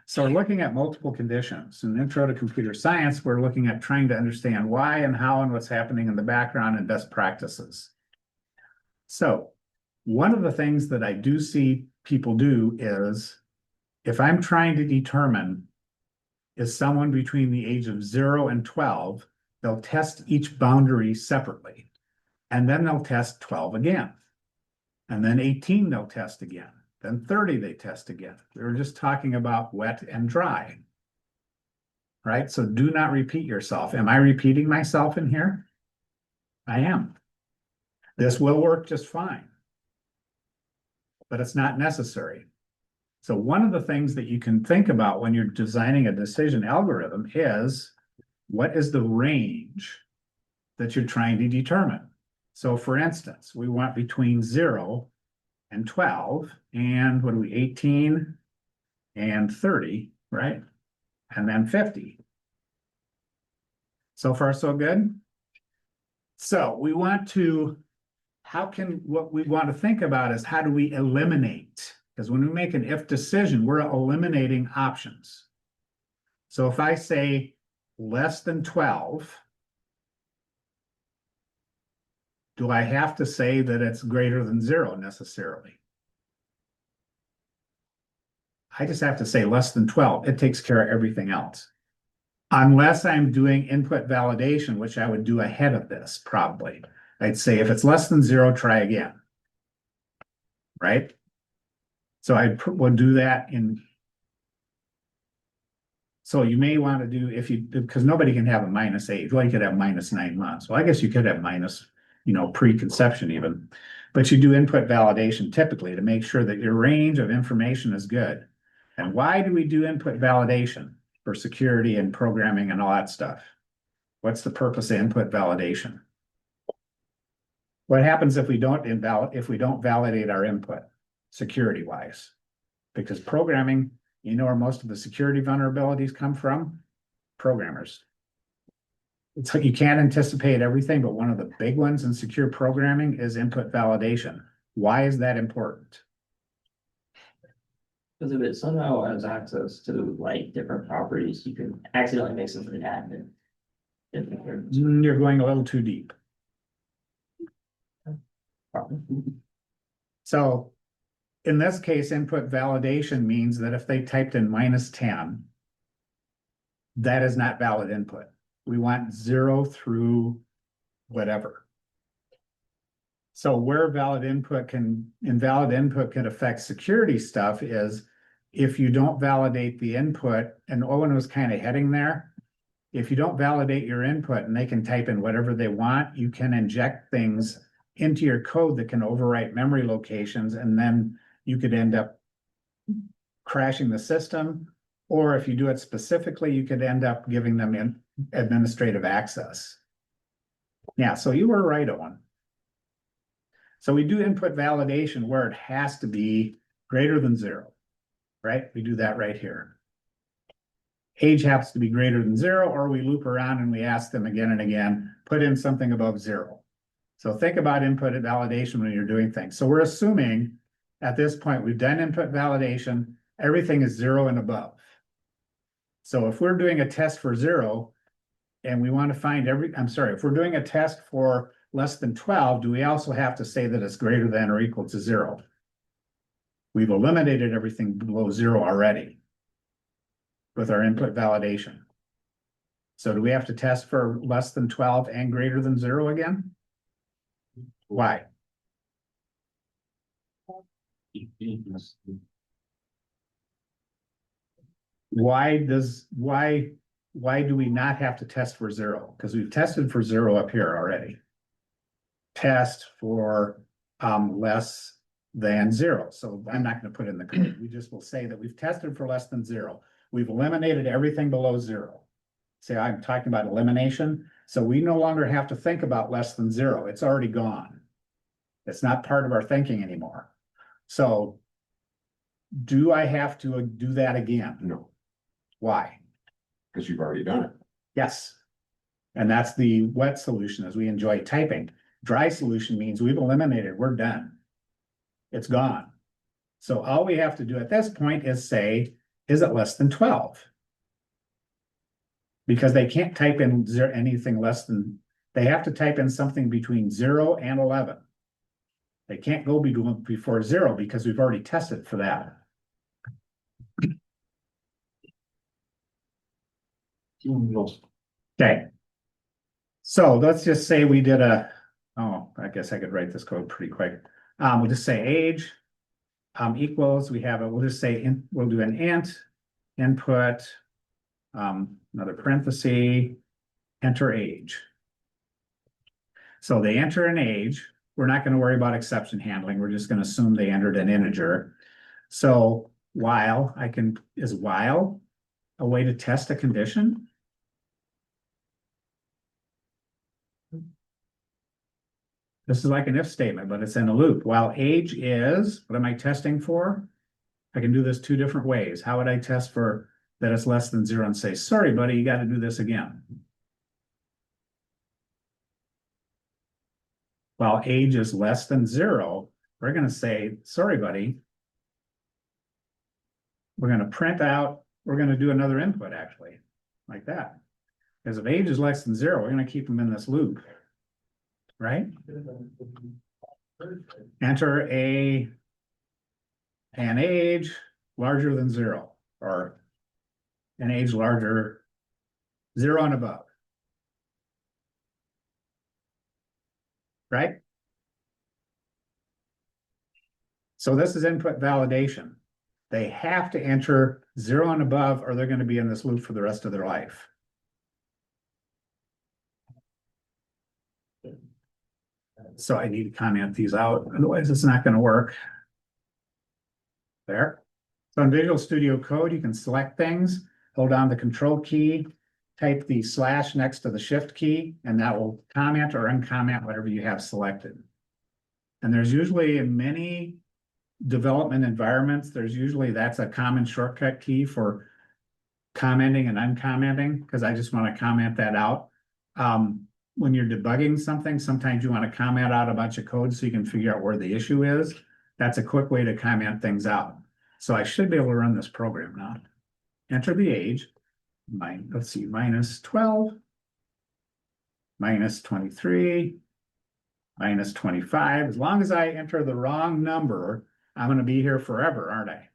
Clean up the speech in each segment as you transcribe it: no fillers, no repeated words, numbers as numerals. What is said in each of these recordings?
So we're looking at multiple conditions. In Intro to Computer Science, we're looking at trying to understand why and how and what's happening in the background and best practices. So one of the things that I do see people do is if I'm trying to determine is someone between the age of 0 and 12, they'll test each boundary separately. And then they'll test 12 again. And then 18 they'll test again. Then 30 they test again. We were just talking about wet and dry. Right? So do not repeat yourself. Am I repeating myself in here? I am. This will work just fine. But it's not necessary. So one of the things that you can think about when you're designing a decision algorithm is what is the range that you're trying to determine? So for instance, we want between 0 and 12, and what are we, 18 and 30, right? And then 50. So far, so good. So we want to, what we want to think about is how do we eliminate? Because when we make an if decision, we're eliminating options. So if I say less than 12, do I have to say that it's greater than 0 necessarily? I just have to say less than 12. It takes care of everything else. Unless I'm doing input validation, which I would do ahead of this, probably. I'd say if it's less than 0, try again. Right? So I would do that in. So you may want to do, because nobody can have a minus age. Well, you could have minus 9 months. Well, I guess you could have minus, preconception even. But you do input validation typically to make sure that your range of information is good. And why do we do input validation? For security and programming and all that stuff. What's the purpose of input validation? What happens if we don't validate our input security-wise? Because programming, where most of the security vulnerabilities come from? Programmers. It's like you can't anticipate everything, but one of the big ones in secure programming is input validation. Why is that important? Because if it somehow has access to different properties, you can accidentally make something happen. You're going a little too deep. So in this case, input validation means that if they typed in -10, that is not valid input. We want 0 through whatever. So where invalid input can affect security stuff is if you don't validate the input, and Owen was kind of heading there. If you don't validate your input and they can type in whatever they want, you can inject things into your code that can overwrite memory locations, and then you could end up crashing the system. Or if you do it specifically, you could end up giving them administrative access. Yeah, so you were right, Owen. So we do input validation where it has to be greater than 0, right? We do that right here. Age happens to be greater than 0, or we loop around and we ask them again and again, put in something above 0. So think about input validation when you're doing things. So we're assuming at this point, we've done input validation, everything is 0 and above. So if we're doing a test for 0 and we want to find if we're doing a test for less than 12, do we also have to say that it's greater than or equal to 0? We've eliminated everything below 0 already with our input validation. So do we have to test for less than 12 and greater than 0 again? Why? Why do we not have to test for 0? Because we've tested for 0 up here already. Test for less than 0. So I'm not going to put in the code. We just will say that we've tested for less than 0. We've eliminated everything below 0. See, I'm talking about elimination. So we no longer have to think about less than 0. It's already gone. It's not part of our thinking anymore. So do I have to do that again? No, Why? because you've already done it. Yes. And that's the wet solution as we enjoy typing. Dry solution means we've eliminated, we're done. It's gone. So all we have to do at this point is say, is it less than 12? Because they can't type in anything less than, they have to type in something between 0 and 11. They can't go before 0 because we've already tested for that. Okay. So let's just say we did oh, I guess I could write this code pretty quick. We'll just say age equals, we'll just say, we'll do an int, input, another parenthesis, enter age. So they enter an age. We're not going to worry about exception handling. We're just going to assume they entered an integer. So while is while a way to test a condition? This is like an if statement, but it's in a loop. While age is, what am I testing for? I can do this two different ways. How would I test for that it's less than 0 and say, sorry, buddy, you got to do this again? While age is less than 0, we're going to say, sorry, buddy. We're going to print out, we're going to do another input actually, like that. Because if age is less than 0, we're going to keep them in this loop, right? Enter an age larger than 0, or an age larger 0 and above. Right? So this is input validation. They have to enter 0 and above, or they're going to be in this loop for the rest of their life. So I need to comment these out, otherwise it's not going to work. There. So in Visual Studio Code, you can select things, hold down the control key, type the / next to the shift key, and that will comment or uncomment whatever you have selected. And there's usually in many development environments, that's a common shortcut key for commenting and uncommenting, because I just want to comment that out. When you're debugging something, sometimes you want to comment out a bunch of code so you can figure out where the issue is. That's a quick way to comment things out. So I should be able to run this program now. Enter the age. Let's see, minus 12, minus 23, minus 25. As long as I enter the wrong number, I'm going to be here forever, aren't I?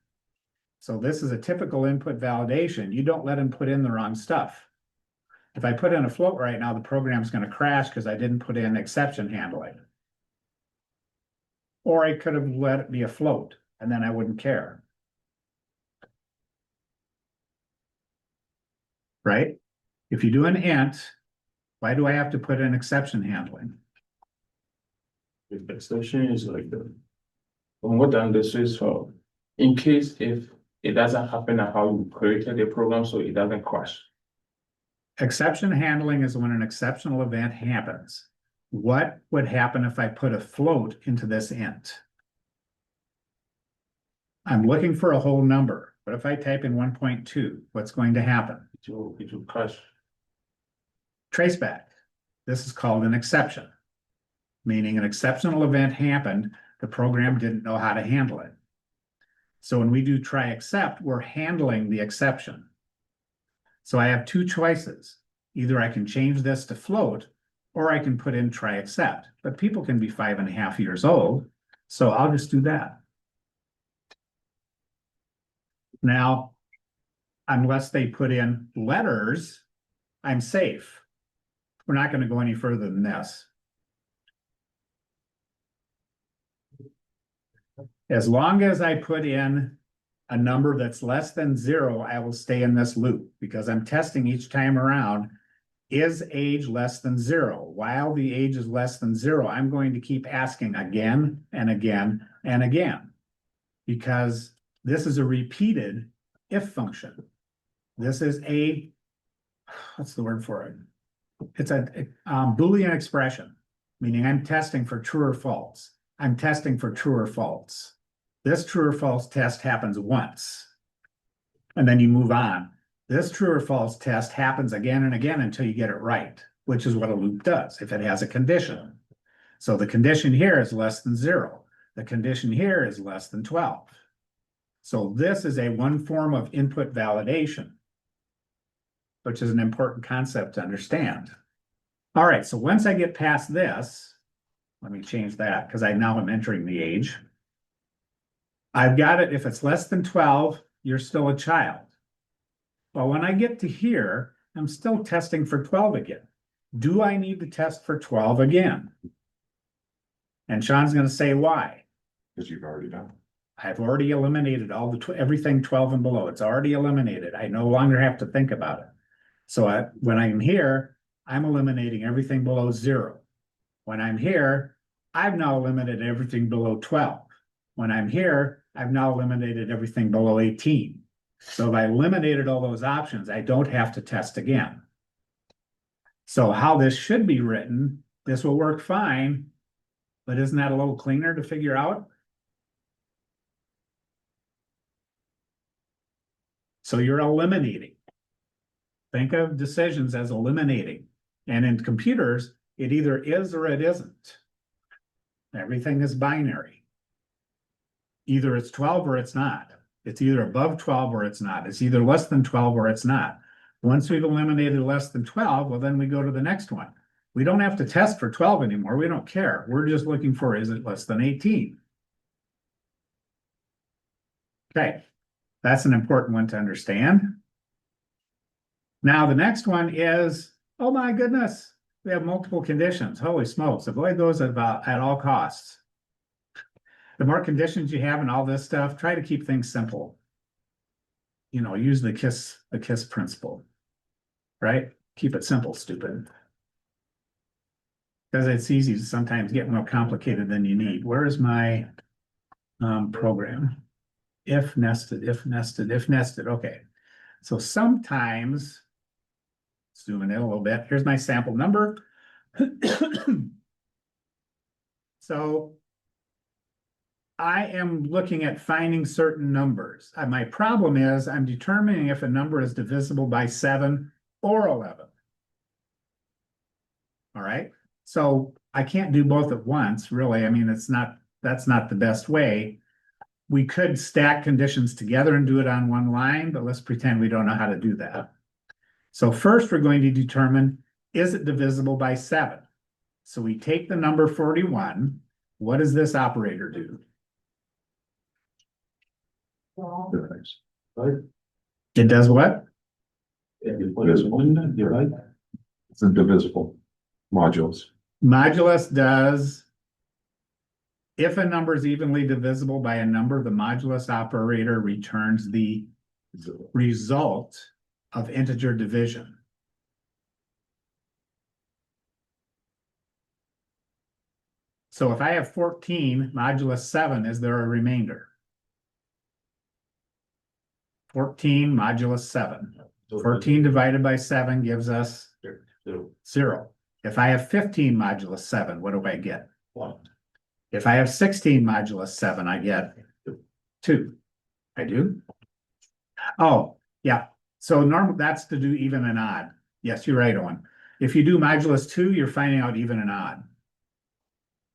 So this is a typical input validation. You don't let them put in the wrong stuff. If I put in a float right now, the program's going to crash because I didn't put in exception handling. Or I could have let it be a float, and then I wouldn't care. Right? If you do an int, why do I have to put in exception handling? The exception is like the, from what I understood, so in case if it doesn't happen at how you created the program, so it doesn't crash. Exception handling is when an exceptional event happens. What would happen if I put a float into this int? I'm looking for a whole number. What if I type in 1.2? What's going to happen? It will crash. Traceback. This is called an exception, meaning an exceptional event happened, the program didn't know how to handle it. So when we do try except, we're handling the exception. So I have two choices. Either I can change this to float, or I can put in try except. But people can be 5.5 years old, so I'll just do that. Now, unless they put in letters, I'm safe. We're not going to go any further than this. As long as I put in a number that's less than 0, I will stay in this loop because I'm testing each time around, is age less than 0? While the age is less than 0, I'm going to keep asking again and again and again, because this is a repeated if function. This is a, what's the word for it? It's a Boolean expression, meaning I'm testing for true or false. I'm testing for true or false. This true or false test happens once, and then you move on. This true or false test happens again and again until you get it right, which is what a loop does if it has a condition. So the condition here is less than 0. The condition here is less than 12. So this is a one form of input validation, which is an important concept to understand. All right, so once I get past this, let me change that because I now am entering the age. I've got it, if it's less than 12, you're still a child. Well, when I get to here, I'm still testing for 12 again. Do I need to test for 12 again? And Sean's gonna say why. Because you've already done it. I've already eliminated all the, everything 12 and below. It's already eliminated. I no longer have to think about it. So when I'm here, I'm eliminating everything below 0. When I'm here, I've now eliminated everything below 12. When I'm here, I've now eliminated everything below 18. So if I eliminated all those options, I don't have to test again. So how this should be written, this will work fine, but isn't that a little cleaner to figure out? So you're eliminating. Think of decisions as eliminating. And in computers, it either is or it isn't. Everything is binary. Either it's 12 or it's not. It's either above 12 or it's not. It's either less than 12 or it's not. Once we've eliminated less than 12, well, then we go to the next one. We don't have to test for 12 anymore. We don't care. We're just looking for, is it less than 18? Okay, that's an important one to understand. Now, the next one is, oh my goodness, we have multiple conditions. Holy smokes, avoid those at all costs. The more conditions you have and all this stuff, try to keep things simple. You know, use the KISS principle, right? Keep it simple, stupid. Because it's easy to sometimes get more complicated than you need. Where is my program? If nested, if nested, if nested. Okay. So sometimes, zooming in a little bit, here's my sample number. So I am looking at finding certain numbers. My problem is I'm determining if a number is divisible by 7 or 11. All right. So I can't do both at once, really. I mean, that's not the best way. We could stack conditions together and do it on one line, but let's pretend we don't know how to do that. So first we're going to determine, is it divisible by 7? So we take the number 41. What does this operator do? It does what? It's indivisible. Modules. Modulus does, if a number is evenly divisible by a number, the modulus operator returns the result of integer division. So if I have 14 modulus 7, is there a remainder? 14 modulus 7. 14 divided by 7 gives us 0. If I have 15 modulus 7, what do I get? 1. If I have 16 modulus 7, I get 2. I do? Oh, yeah. So normal, that's to do even and odd. Yes, you're right, Owen. If you do modulus 2, you're finding out even and odd.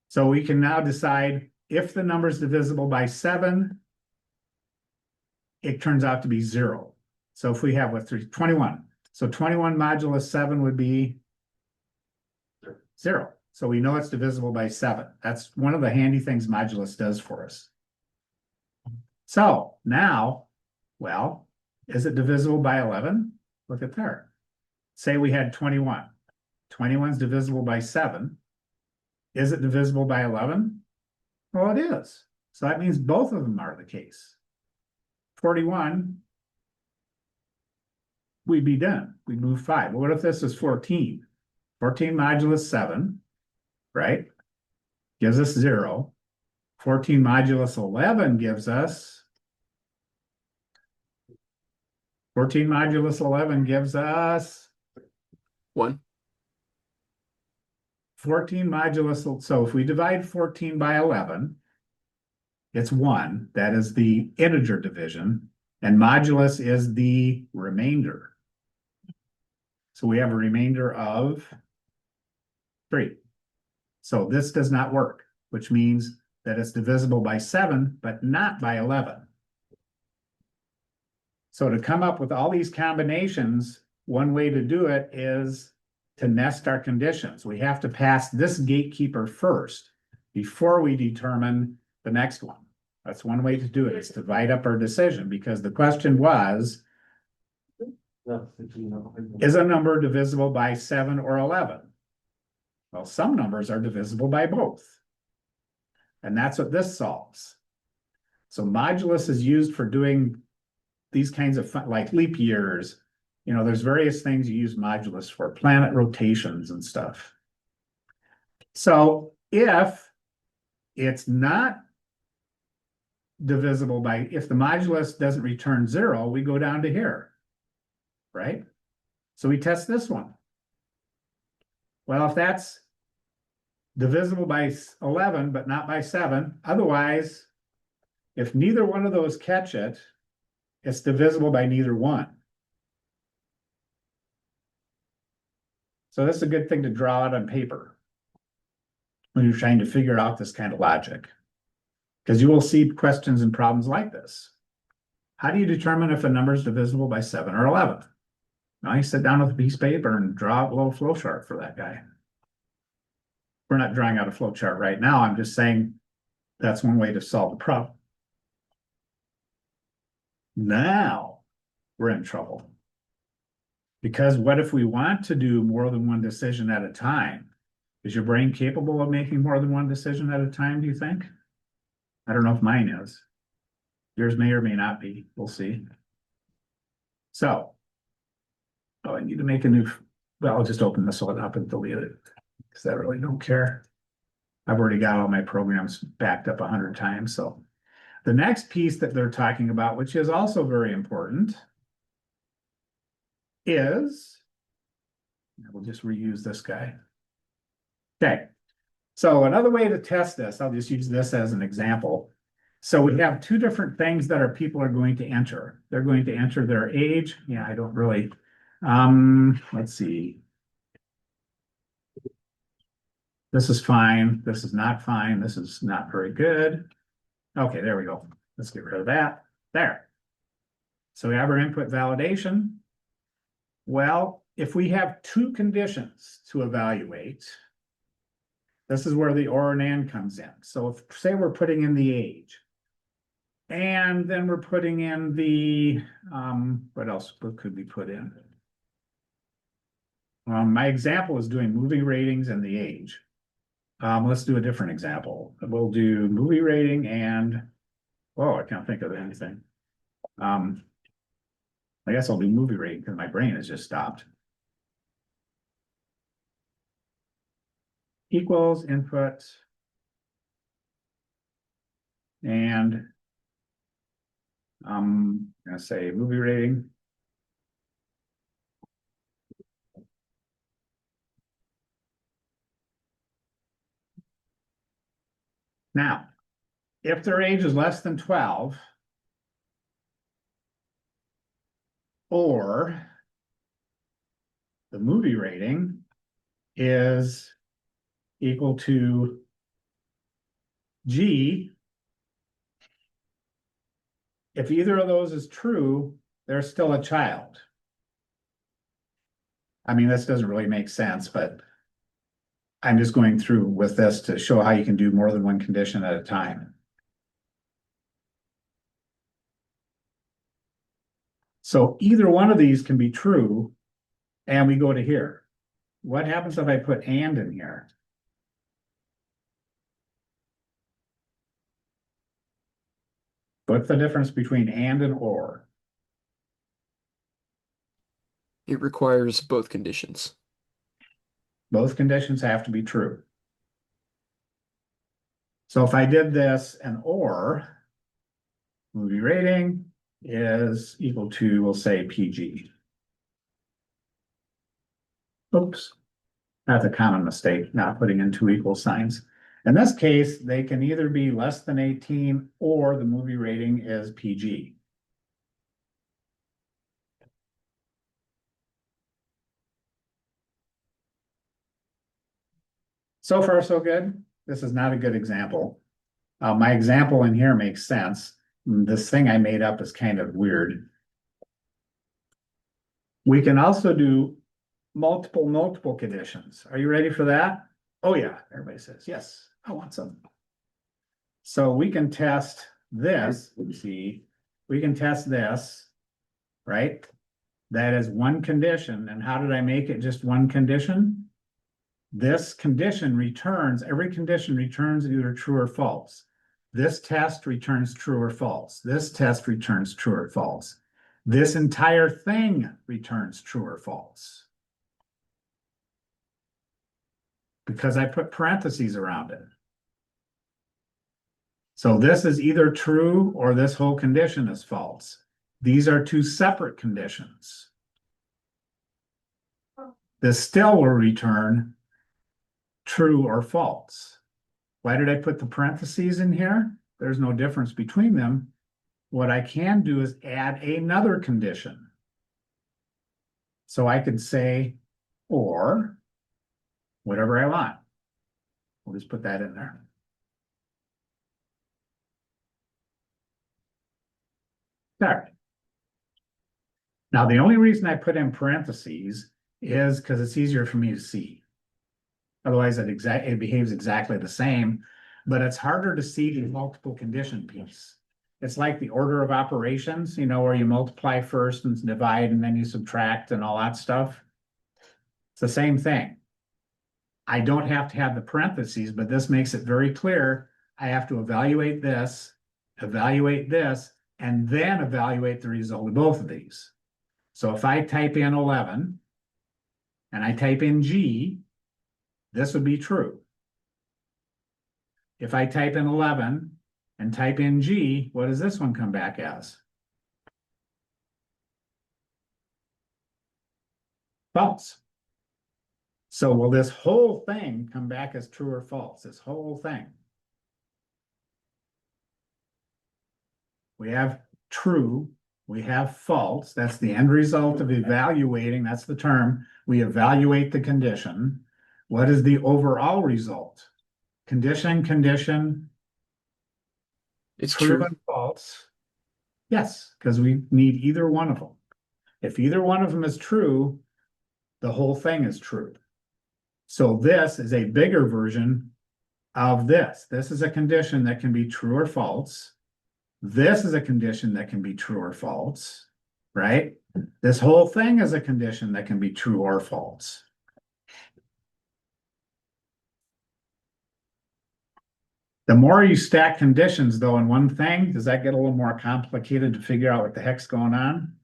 So we can now decide if the number is divisible by 7, it turns out to be 0. So if we have 21. So 21 modulus 7 would be 0. So we know it's divisible by 7. That's one of the handy things modulus does for us. So now, well, is it divisible by 11? Look at there. Say we had 21. 21 is divisible by 7. Is it divisible by 11? Well, it is. So that means both of them are the case. 41, we'd be done. We'd move 5. But what if this is 14? 14 modulus 7, right? Gives us 0. 14 modulus 11 gives us 14 modulus 11 gives us 1. 14 modulus, so if we divide 14 by 11, it's 1. That is the integer division, and modulus is the remainder. So we have a remainder of 3. So this does not work, which means that it's divisible by 7, but not by 11. So to come up with all these combinations, one way to do it is to nest our conditions. We have to pass this gatekeeper first before we determine the next one. That's one way to do it, is to divide up our decision, because the question was, is a number divisible by 7 or 11? Well, some numbers are divisible by both. And that's what this solves. So modulus is used for doing these kinds of like leap years. You know, there's various things you use modulus for, planet rotations and stuff. So if it's not divisible by, if the modulus doesn't return 0, we go down to here, right? So we test this one. Well, if that's divisible by 11, but not by 7, otherwise, if neither one of those catch it, it's divisible by neither one. So that's a good thing to draw out on paper when you're trying to figure out this kind of logic. Because you will see questions and problems like this. How do you determine if a number is divisible by 7 or 11? Now you sit down with a piece of paper and draw a little flow chart for that guy. We're not drawing out a flow chart right now. I'm just saying that's one way to solve the problem. Now we're in trouble. Because what if we want to do more than one decision at a time? Is your brain capable of making more than one decision at a time, do you think? I don't know if mine is. Yours may or may not be. We'll see. So, I need to make a new, well, I'll just open this one up and delete it, because I really don't care. I've already got all my programs backed up 100 times. So the next piece that they're talking about, which is also very important, is, we'll just reuse this guy. Okay, so another way to test this, I'll just use this as an example. So we have two different things that our people are going to enter. They're going to enter their age. Yeah, I don't really, let's see. This is fine. This is not fine. This is not very good. Okay, there we go. Let's get rid of that. There. So we have our input validation. Well, if we have two conditions to evaluate, this is where the or and and comes in. So if, say we're putting in the age, and then we're putting in the, what else could we put in? My example is doing movie ratings and the age. Let's do a different example. We'll do movie rating and, oh, I can't think of anything. I guess I'll do movie rating because my brain has just stopped. Equals input. And I'm gonna say movie rating. Now, if their age is less than 12, or the movie rating is equal to G, if either of those is true, they're still a child. I mean, this doesn't really make sense, but I'm just going through with this to show how you can do more than one condition at a time. So either one of these can be true, and we go to here. What happens if I put and in here? What's the difference between and or? It requires both conditions. Both conditions have to be true. So if I did this and or, movie rating is equal to, we'll say PG. Oops, that's a common mistake, not putting in two equal signs. In this case, they can either be less than 18 or the movie rating is PG. So far, so good. This is not a good example. My example in here makes sense. This thing I made up is kind of weird. We can also do multiple conditions. Are you ready for that? Oh, yeah, everybody says, yes, I want some. So we can test this, see, we can test this, right? That is one condition, and how did I make it just one condition? This condition returns, every condition returns either true or false. This test returns true or false. This test returns true or false. This entire thing returns true or false. Because I put parentheses around it. So this is either true or this whole condition is false. These are two separate conditions. This still will return true or false. Why did I put the parentheses in here? There's no difference between them. What I can do is add another condition. So I could say, or whatever I want. We'll just put that in there. There. Now, the only reason I put in parentheses is because it's easier for me to see. Otherwise, it behaves exactly the same, but it's harder to see the multiple condition piece. It's like the order of operations, you know, where you multiply first and divide and then you subtract and all that stuff. It's the same thing. I don't have to have the parentheses, but this makes it very clear. I have to evaluate this, and then evaluate the result of both of these. So if I type in 11 and I type in G, this would be true. If I type in 11 and type in G, what does this one come back as? False. So will this whole thing come back as true or false? This whole thing. We have true, we have false. That's the end result of evaluating. That's the term. We evaluate the condition. What is the overall result? Condition. It's True true. and false. Yes, because we need either one of them. If either one of them is true, the whole thing is true. So this is a bigger version of this. This is a condition that can be true or false. This is a condition that can be true or false, right? This whole thing is a condition that can be true or false. The more you stack conditions though in one thing, does that get a little more complicated to figure out what the heck's going on?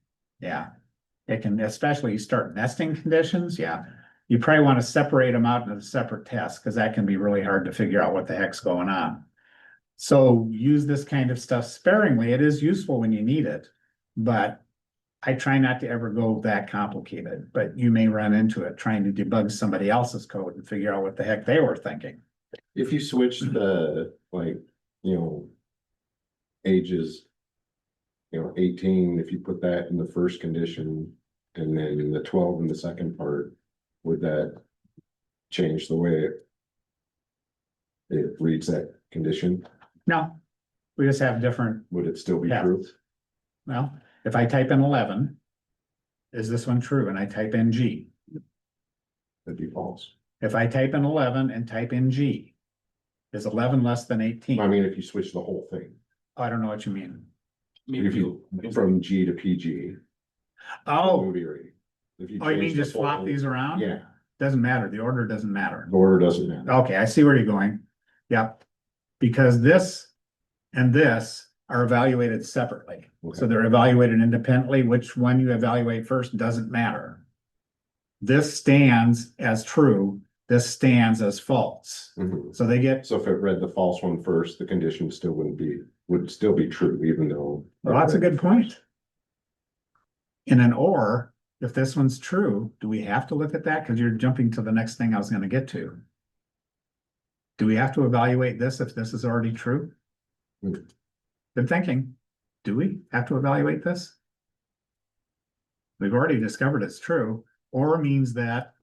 Yeah, it can, especially you start nesting conditions. Yeah, you probably want to separate them out into separate tests because that can be really hard to figure out what the heck's going on. So use this kind of stuff sparingly. It is useful when you need it, but I try not to ever go that complicated, but you may run into it trying to debug somebody else's code and figure out what the heck they were thinking. If you switch the, like, ages, 18, if you put that in the first condition and then the 12 in the second part, would that change the way it reads that condition? No, we just have different, Would it still be Yeah. true? well, if I type in 11, is this one true? And I type in G. That'd be false. If I type in 11 and type in G, is 11 less than 18? I mean, if you switch the whole thing, I don't know what you mean. if you, from G to PG. Oh, movie rating. If you change mean the just whole swap thing, these around? Yeah, Doesn't matter. The order doesn't matter. the order doesn't matter. Okay, I see where you're going. Yep. Because this and this are evaluated separately. So Okay. they're evaluated independently. Which one you evaluate first doesn't matter. This stands as true. This stands as false. Mhm. So they get, So if it read the false one first, the condition still would still be true, even though. well, that's a good point. In an or, if this one's true, do we have to look at that? Because you're jumping to the next thing I was going to get to. Do we have to evaluate this if this is already true? Hmm. Good thinking. Do we have to evaluate this? We've already discovered it's true. Or means that.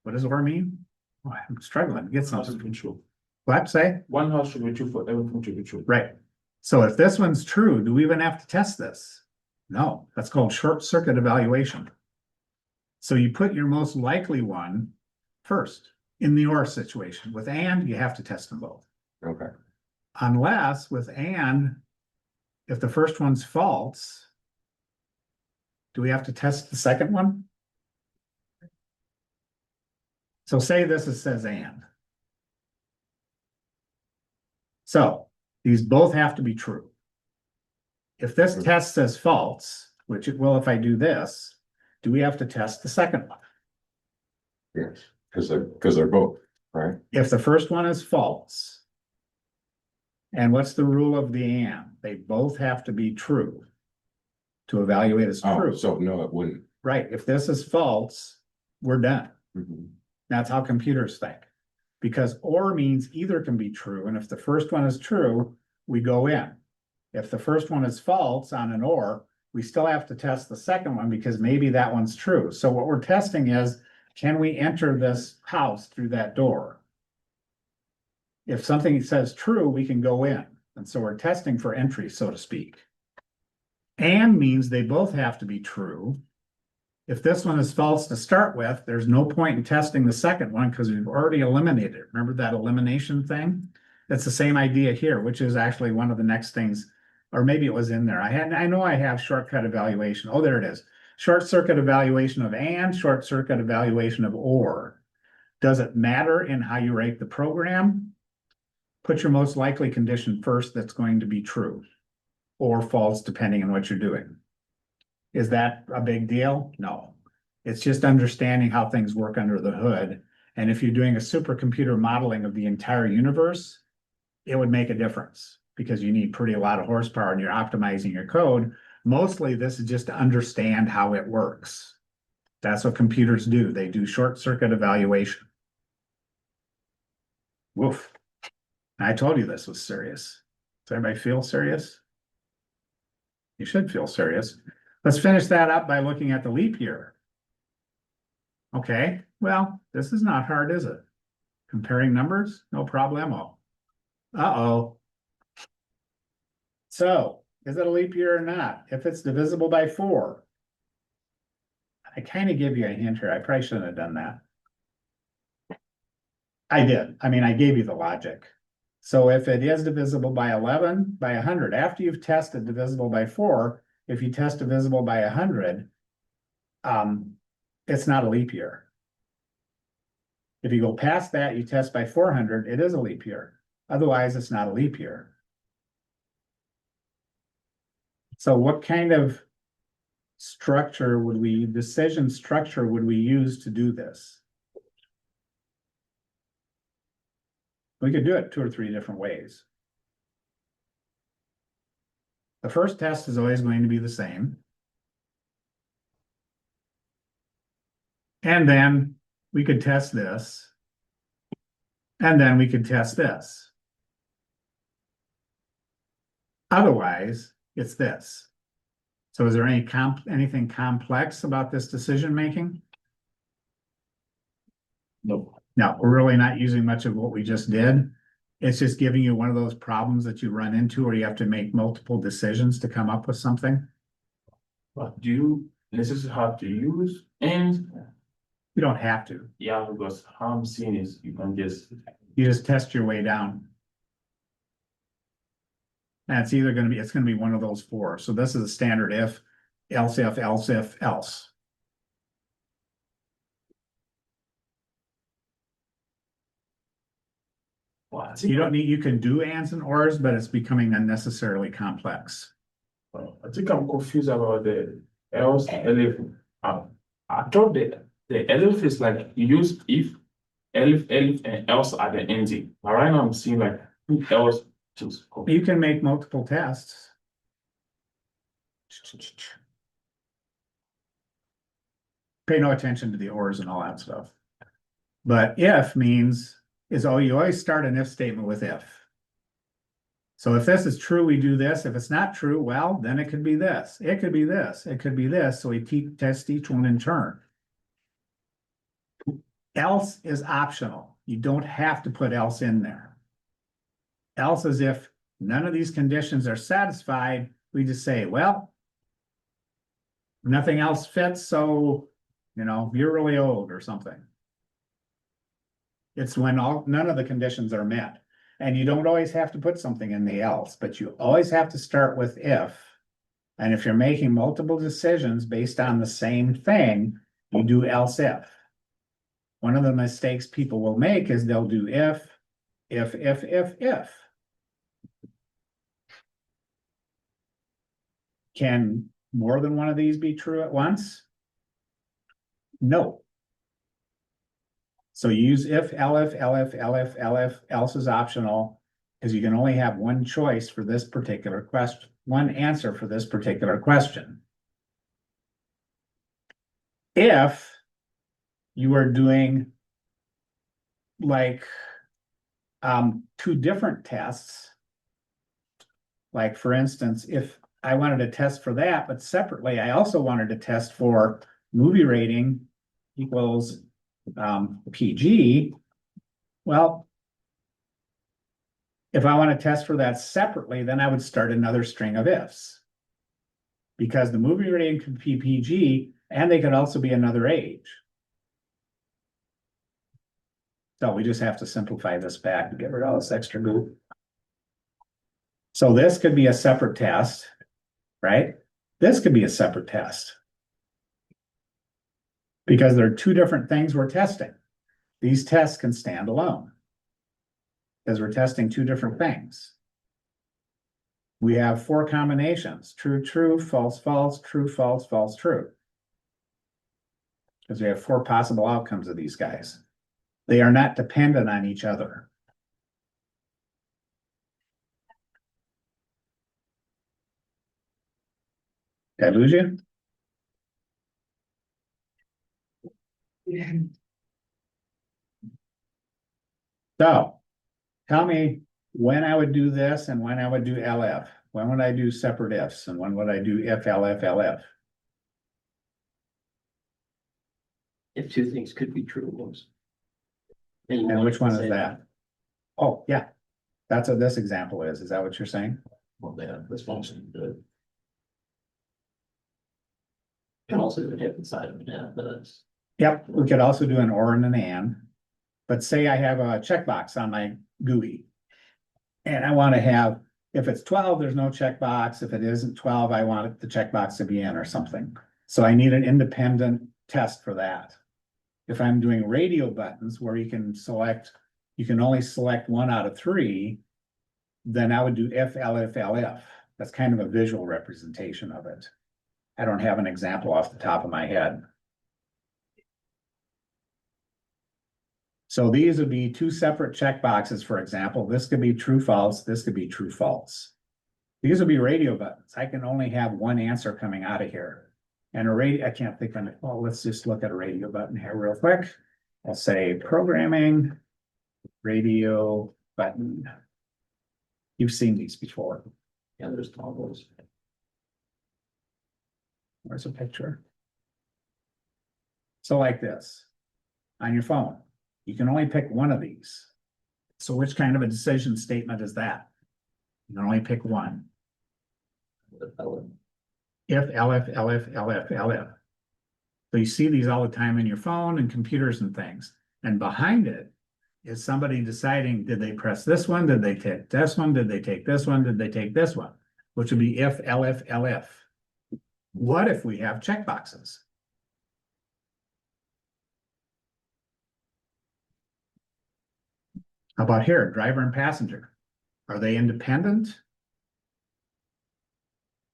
What does or mean? Oh, I'm struggling to get something. What say? One house should be true for everything to be true. Right. So if this one's true, do we even have to test this? No, that's called short circuit evaluation. So you put your most likely one first in the OR situation. With and, you have to test them both. Okay, Unless with and, if the first one's false, do we have to test the second one? So say this says and. So these both have to be true. If this test says false, which it will if I do this, do we have to test the second one? yes, because they're both, right? If the first one is false. And what's the rule of the and? They both have to be true. To evaluate as Oh, true. so no, it wouldn't. Right, if this is false, we're done. Mhm. That's how computers think. Because or means either can be true, and if the first one is true, we go in. If the first one is false on an or, we still have to test the second one because maybe that one's true. So what we're testing is, can we enter this house through that door? If something says true, we can go in. And so we're testing for entry, so to speak. And means they both have to be true. If this one is false to start with, there's no point in testing the second one because we've already eliminated it. Remember that elimination thing? That's the same idea here, which is actually one of the next things, or maybe it was in there. I know I have shortcut evaluation. Oh, there it is. Short circuit evaluation of and, short circuit evaluation of or. Does it matter in how you rate the program? Put your most likely condition first that's going to be true or false, depending on what you're doing. Is that a big deal? No. It's just understanding how things work under the hood. And if you're doing a supercomputer modeling of the entire universe, it would make a difference because you need pretty a lot of horsepower and you're optimizing your code. Mostly this is just to understand how it works. That's what computers do. They do short circuit evaluation. Woof. I told you this was serious. Does everybody feel serious? You should feel serious. Let's finish that up by looking at the leap year. Okay, well, this is not hard, is it? Comparing numbers, no problemo. Uh-oh. So, is it a leap year or not? If it's divisible by 4. I kind of give you a hint here. I probably shouldn't have done that. I did. I mean, I gave you the logic. So if it is divisible by 11, by 100, after you've tested divisible by 4, if you test divisible by 100, it's not a leap year. If you go past that, you test by 400, it is a leap year. Otherwise, it's not a leap year. So what kind of decision structure would we use to do this? We could do it 2 or 3 different ways. The first test is always going to be the same. And then we could test this. And then we could test this. Otherwise, it's this. So is there anything complex about this decision making? No. No, we're really not using much of what we just did. It's just giving you one of those problems that you run into where you have to make multiple decisions to come up with something. But do you necessarily have to use and You don't have to. yeah, because how I'm seeing is you can just You just test your way down. And it's either gonna be one of those 4. So this is a standard if, else if, else if, else. You can do ands and ors, but it's becoming unnecessarily complex. I think I'm confused about the else elif. I thought that the elif is like you use if, elif, and else are the ending. But right now I'm seeing like if else just You can make multiple tests. Pay no attention to the ors and all that stuff. But if means you always start an if statement with if. So if this is true, we do this. If it's not true, well, then it could be this. It could be this. It could be this. So we test each one in turn. Else is optional. You don't have to put else in there. Else is if none of these conditions are satisfied, we just say, well, nothing else fits, so, you know, you're really old or something. It's when none of the conditions are met. And you don't always have to put something in the else, but you always have to start with if. And if you're making multiple decisions based on the same thing, you do else if. One of the mistakes people will make is they'll do if. Can more than one of these be true at once? No. So you use if, elif, else is optional, because you can only have one choice for this particular question, one answer for this particular question. If you are doing like two different tests, like for instance, if I wanted to test for that, but separately, I also wanted to test for movie rating equals PG. Well, if I want to test for that separately, then I would start another string of ifs. Because the movie rating could be PG and they could also be another age. So we just have to simplify this back and get rid of all this extra goop. So this could be a separate test, right? This could be a separate test. Because there are two different things we're testing. These tests can stand alone. Because we're testing two different things. We have four combinations: true, true, false, false, true, false, false, true. Because we have four possible outcomes of these guys. They are not dependent on each other. Did I lose you? So, tell me when I would do this and when I would do LF. When would I do separate ifs and when would I do if, LF? If two things could be true ones. And which one is that? Oh, yeah. That's what this example is. Is that what you're saying? Well, yeah, this function good. Can also do a hip inside of it, yeah, but it's. Yep, we could also do an or and an and. But say I have a checkbox on my GUI. And I want to have, if it's 12, there's no checkbox. If it isn't 12, I want the checkbox to be in or something. So I need an independent test for that. If I'm doing radio buttons where you can only select one out of three, then I would do if, LF. That's kind of a visual representation of it. I don't have an example off the top of my head. So these would be two separate checkboxes, for example. This could be true, false. This could be true, false. These would be radio buttons. I can only have one answer coming out of here. And a radio, I can't think of it. Well, let's just look at a radio button here real quick. I'll say programming, radio button. You've seen these before. Yeah, there's toggles. Where's a picture? So like this, on your phone, you can only pick one of these. So which kind of a decision statement is that? You can only pick one. If, LF. So you see these all the time in your phone and computers and things. And behind it is somebody deciding, did they press this one? Did they take this one? Did they take this one? Did they take this one? Which would be if, LF. What if we have checkboxes? How about here, driver and passenger? Are they independent?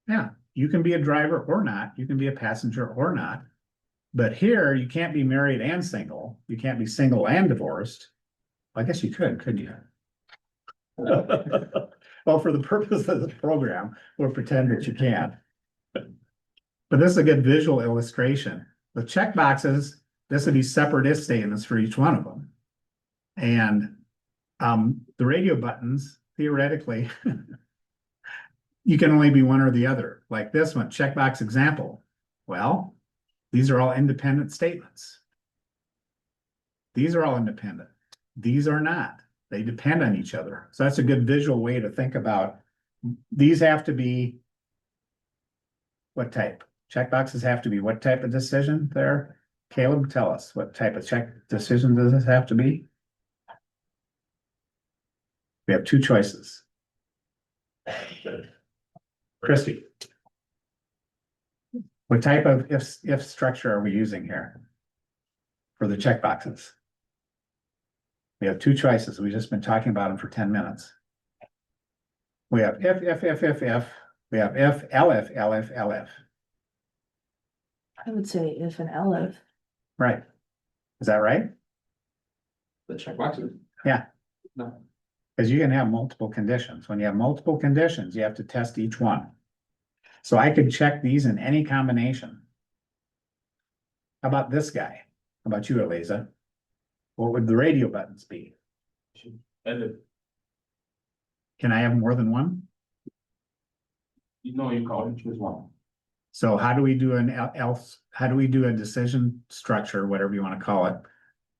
Yeah, you can be a driver or not. You can be a passenger or not. But here, you can't be married and single. You can't be single and divorced. I guess you couldn't you? Well, for the purpose of this program, we'll pretend that you can. But this is a good visual illustration. The checkboxes, this would be separate if statements for each one of them. And the radio buttons, theoretically, you can only be one or the other. Like this one, checkbox example. Well, these are all independent statements. These are all independent. These are not. They depend on each other. So that's a good visual way to think about. These have to be what type? Checkboxes have to be what type of decision there? Caleb, tell us, what type of decision does this have to be? We have two choices. Christie. What type of if structure are we using here? For the checkboxes? We have two choices. We've just been talking about them for 10 minutes. We have if, we have if, elif, elif, elif. I would say if and elif. Right. Is that right? The checkboxes. Yeah. No. Because you can have multiple conditions. When you have multiple conditions, you have to test each one. So I could check these in any combination. How about this guy? How about you, Eliza? What would the radio buttons be? Elif, Can I have more than one? you know, you can only choose one. So how do we do how do we do a decision structure, whatever you want to call it?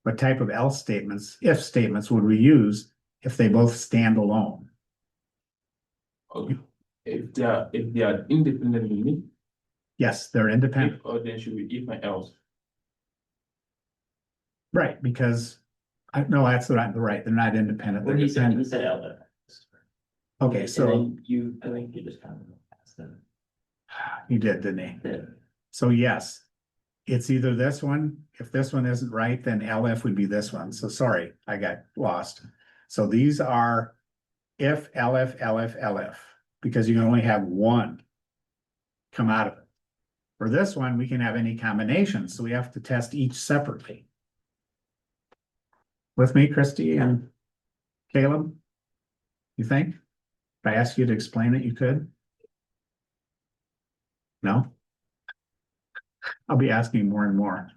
What type of else statements, if statements would we use if they both stand alone? Okay. If they are independent unit, Yes, they're if independent, or then should be if and else. right, because no, that's not right, they're not independent, they're Well, he dependent. said elif. Okay, And so then you, I think you just kind of asked them. you did, didn't he? that- So yes, it's either this one, if this one isn't right, then LF would be this one, so sorry, I got lost. So these are if LF, LF, LF, because you can only have one come out of it. For this one, we can have any combination, so we have to test each separately. With me, Christie and Caleb? You think? If I asked you to explain it, you could? No? I'll be asking more and more.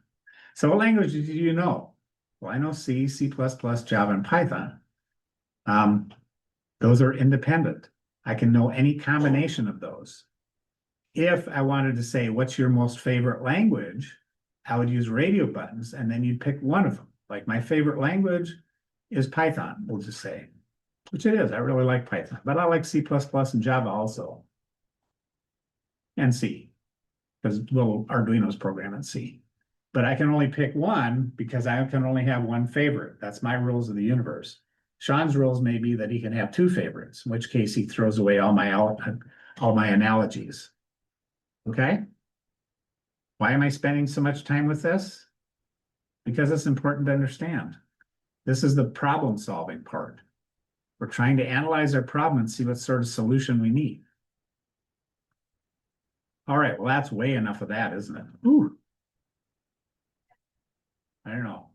So what languages do you know? Well, I know C, C++, Java, and Python. Those are independent. I can know any combination of those. If I wanted to say, what's your most favorite language? I would use radio buttons and then you'd pick one of them. Like my favorite language is Python, we'll just say, which it is. I really like Python, but I like C++ and Java also. And C, because little Arduino's program in C. But I can only pick one because I can only have one favorite. That's my rules of the universe. Sean's rules may be that he can have two favorites, in which case he throws away all my analogies. Okay? Why am I spending so much time with this? Because it's important to understand. This is the problem solving part. We're trying to analyze our problem and see what sort of solution we need. All right, well, that's way enough of that, isn't it? Ooh. I don't know.